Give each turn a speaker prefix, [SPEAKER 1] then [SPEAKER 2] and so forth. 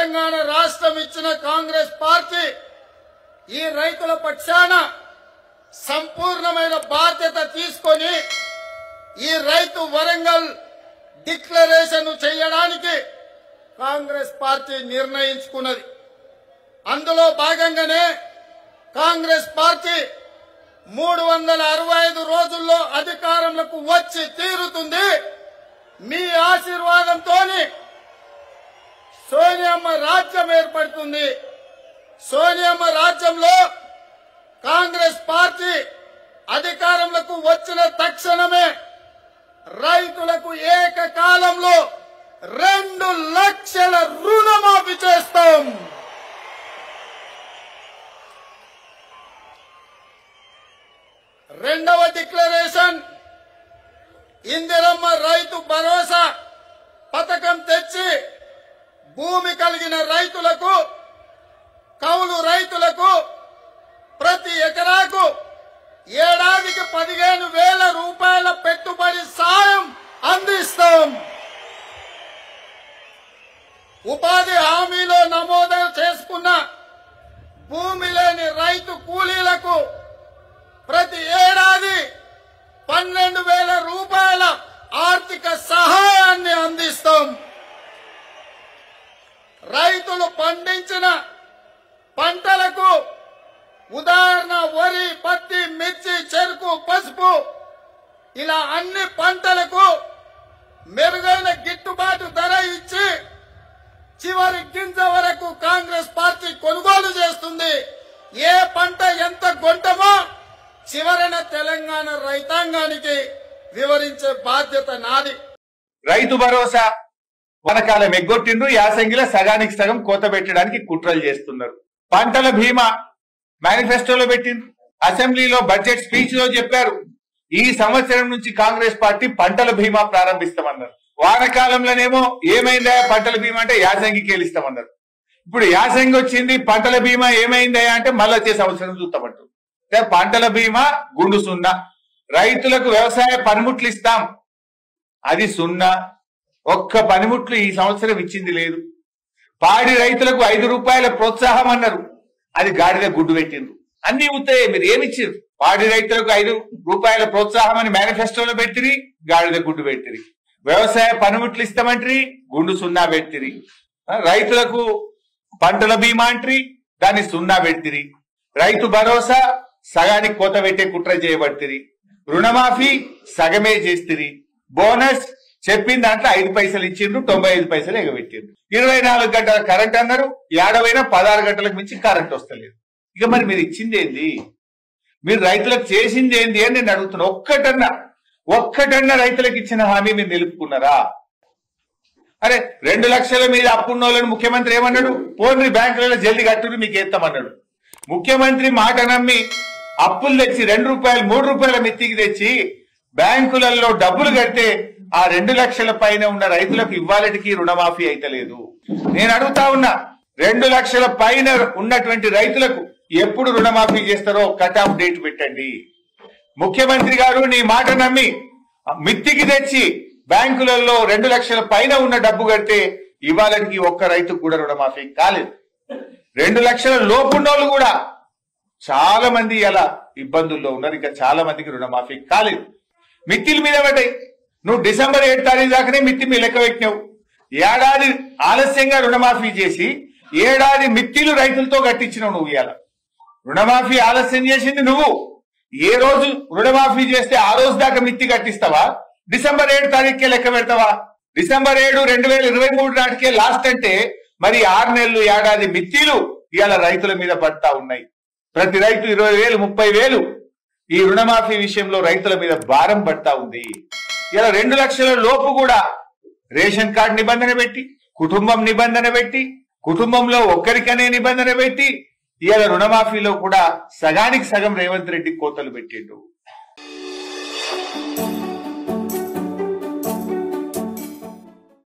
[SPEAKER 1] తెలంగాణ రాష్ట్రం ఇచ్చిన కాంగ్రెస్ పార్టీ ఈ రైతుల పక్షాన సంపూర్ణమైన బాధ్యత తీసుకొని ఈ రైతు వరంగల్ డిక్లరేషన్ చేయడానికి కాంగ్రెస్ పార్టీ నిర్ణయించుకున్నది. అందులో భాగంగానే కాంగ్రెస్ పార్టీ 365 రోజుల్లో అధికారంలోకి వచ్చి తీరుతుంది. మీ ఆశీర్వాదంతోనే సోనియమ్మ రాజ్యం ఏర్పడుతుంది. సోనియమ్మ రాజ్యంలో కాంగ్రెస్ పార్టీ అధికారంలోకి వచ్చిన తక్షణమే రైతులకు ఏకకాలంలో 2 లక్షల రుణమాఫీ చేస్తాం. రెండవ డిక్లరేషన్ ఇందిరమ్మ రైతు భరోసా పథకం తెచ్చి భూమి కలిగిన రైతులకు, కౌలు రైతులకు ప్రతి ఎకరాకు ఏడాదికి 15,000 రూపాయల పెట్టుబడి సాయం అందిస్తాం. ఉపాధి హామీలో నమోదు చేసుకున్న భూమి లేని రైతు కూలీలకు ప్రతి ఏడాది 12,000 రూపాయల ఆర్థిక సహాయాన్ని అందిస్తాం. రైతులు పండించిన పంటలకు ఉదాహరణ వరి, పత్తి, మిర్చి, చెరుకు, పసుపు ఇలా అన్ని పంటలకు మెరుగైన గిట్టుబాటు ధర ఇచ్చి చివరి గింజ వరకు కాంగ్రెస్ పార్టీ కొనుగోలు చేస్తుంది. ఏ పంట ఎంత కొంటమో చివరన తెలంగాణ రైతాంగానికి వివరించే బాధ్యత నాది.
[SPEAKER 2] రైతు భరోసా వనకాలం ఎగ్గొట్టిండ్రు, యాసంగిలో సగానికి సగం కోత పెట్టడానికి కుట్రలు చేస్తున్నారు. పంటల బీమా మేనిఫెస్టోలో పెట్టిండ్రు, అసెంబ్లీలో బడ్జెట్ స్పీచ్ లో చెప్పారు. ఈ సంవత్సరం నుంచి కాంగ్రెస్ పార్టీ పంటల బీమా ప్రారంభిస్తామన్నారు. వానకాలంలోనేమో ఏమైందా పంటల బీమా అంటే యాసంగికి వెళ్ళిస్తామన్నారు. ఇప్పుడు యాసంగి వచ్చింది, పంటల బీమా ఏమైందా అంటే మళ్ళీ వచ్చే సంవత్సరం చూస్తామంటారు. పంటల బీమా గుండు సున్నా. రైతులకు వ్యవసాయ పనిముట్లు ఇస్తాం, అది సున్నా. ఒక్క పనిముట్లు ఈ సంవత్సరం ఇచ్చింది లేదు. పాడి రైతులకు 5 రూపాయల ప్రోత్సాహం అన్నారు, అది గాడిద గుడ్డు పెట్టిండ్రు. అన్ని ఉత్తాయి, మీరు ఏమిచ్చారు? పాడి రైతులకు 5 రూపాయల ప్రోత్సాహం అని మేనిఫెస్టోలో పెట్టిరి, గాడిద గుడ్డు పెట్టిరి. వ్యవసాయ పనిముట్లు ఇస్తామంటారు, గుండు సున్నా పెట్టిరి. రైతులకు పంటల బీమా అంటారు, దాన్ని సున్నా పెట్టిరి. రైతు భరోసా సగానికి కోత పెట్టే కుట్ర చేయబట్టిరి. రుణమాఫీ సగమే చేస్తిరి. బోనస్ చెప్పిన దాంట్లో 5 పైసలు ఇచ్చిండ్రు, 95 పైసలు ఎగబెట్టిండ్రు. 24 గంటల కరెంట్ అన్నారు, 16 గంటలకు మించి కరెంట్ వస్తలేదు. ఇక మరి మీరు ఇచ్చింది ఏంది? మీరు రైతులకు చేసింది ఏంది అని నేను అడుగుతున్నా. ఒక్కటన్నా రైతులకు ఇచ్చిన హామీ మీరు నిలుపుకున్నారా? అరే 2 లక్షల మీద అప్పున్నోళ్ళని ముఖ్యమంత్రి ఏమన్నాడు? పోనీ బ్యాంకులలో జల్దీ కట్టుని మీకు ఎత్తామన్నాడు. ముఖ్యమంత్రి మాట నమ్మి అప్పులు తెచ్చి 2 రూపాయలు 3 రూపాయల మిత్తికి తెచ్చి బ్యాంకులలో డబ్బులు కడితే ఆ 2 లక్షల పైన ఉన్న రైతులకు ఇవ్వాలటికి రుణమాఫీ అయితలేదు. నేను అడుగుతా ఉన్నా, 2 లక్షల పైన ఉన్నటువంటి రైతులకు ఎప్పుడు రుణమాఫీ చేస్తారో కట్ ఆఫ్ డేట్ పెట్టండి. ముఖ్యమంత్రి గారు నీ మాట నమ్మి మిత్తికి తెచ్చి బ్యాంకులలో 2 లక్షల పైన ఉన్న డబ్బు కడితే ఇవాళకి ఒక్క రైతుకు కూడా రుణమాఫీ కాలేదు. 2 లక్షల లోపున్నోళ్ళు కూడా చాలా మంది ఇలా ఇబ్బందుల్లో ఉన్నారు. ఇంకా చాలా మందికి రుణమాఫీ కాలేదు. మిత్తిల మీద పడ్డాయి. నువ్వు డిసెంబర్ 7 తారీఖు దాకానే మిత్తి మీ లెక్క పెట్టినావు. ఏడాది ఆలస్యంగా రుణమాఫీ చేసి ఏడాది మిత్తిలు రైతులతో కట్టించినావు. నువ్వు ఇవాళ రుణమాఫీ ఆలస్యం చేసింది నువ్వు. ఏ రోజు రుణమాఫీ చేస్తే ఆ రోజు దాకా మిత్తి కట్టిస్తావా? డిసెంబర్ 7 తారీఖుకే లెక్క పెడతావా? డిసెంబర్ 7, 2023 నాటికే లాస్ట్ అంటే మరి 6 నెలలు ఏడాది మిత్తిలు ఇవాళ రైతుల మీద పడతా ఉన్నాయి. ప్రతి రైతు 20,000, 30,000 ఈ రుణమాఫీ విషయంలో రైతుల మీద భారం పడతా ఉంది. ఇలా 2 లక్షల లోపు కూడా రేషన్ కార్డు నిబంధన పెట్టి, కుటుంబం నిబంధన పెట్టి, కుటుంబంలో ఒక్కరికనే నిబంధన పెట్టి ఇవాళ రుణమాఫీలో కూడా సగానికి సగం రేవంత్ రెడ్డి కోతలు పెట్టిండు.